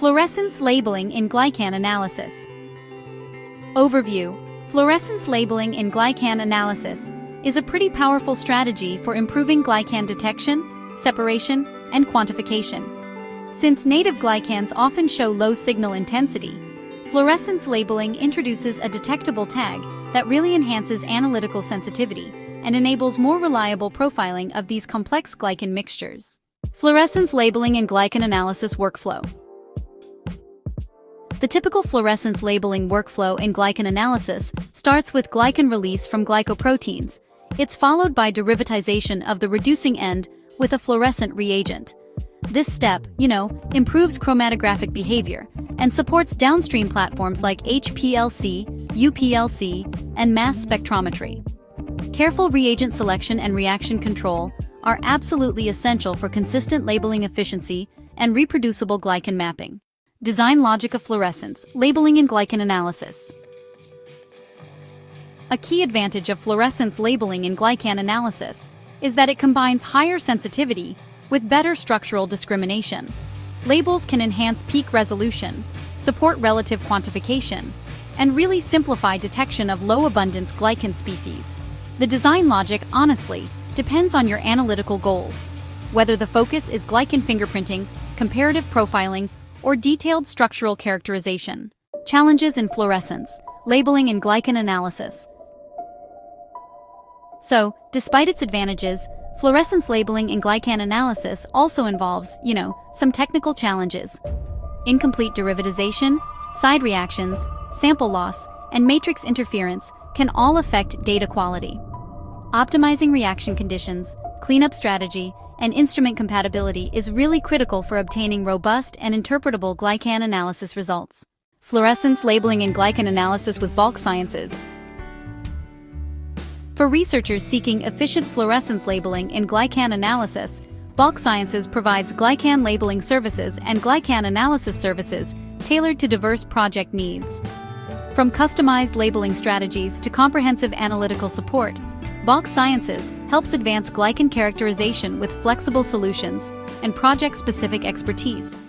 Fluorescence labeling in glycan analysis. Overview: Fluorescence labeling in glycan analysis is a pretty powerful strategy for improving glycan detection, separation, and quantification. Since native glycans often show low signal intensity, fluorescence labeling introduces a detectable tag that really enhances analytical sensitivity and enables more reliable profiling of these complex glycan mixtures. Fluorescence labeling in glycan analysis workflow. The typical fluorescence labeling workflow in glycan analysis starts with glycan release from glycoproteins. It's followed by derivatization of the reducing end with a fluorescent reagent. This step, improves chromatographic behavior and supports downstream platforms like HPLC, UPLC, and mass spectrometry. Careful reagent selection and reaction control are absolutely essential for consistent labeling efficiency and reproducible glycan mapping. Design logic of fluorescence labeling in glycan analysis. A key advantage of fluorescence labeling in glycan analysis is that it combines higher sensitivity with better structural discrimination. Labels can enhance peak resolution, support relative quantification, and really simplify detection of low-abundance glycan species. The design logic, honestly, depends on your analytical goals, whether the focus is glycan fingerprinting, comparative profiling, or detailed structural characterization. Challenges in fluorescence labeling in glycan analysis. So, despite its advantages, fluorescence labeling in glycan analysis also involves, some technical challenges. Incomplete derivatization, side reactions, sample loss, and matrix interference can all affect data quality. Optimizing reaction conditions, cleanup strategy, and instrument compatibility is really critical for obtaining robust and interpretable glycan analysis results. Fluorescence labeling in glycan analysis with bulk sciences. For researchers seeking efficient fluorescence labeling in glycan analysis, Bulk Sciences provides glycan labeling services and glycan analysis services tailored to diverse project needs. From customized labeling strategies to comprehensive analytical support, Bulk Sciences helps advance glycan characterization with flexible solutions and project-specific expertise.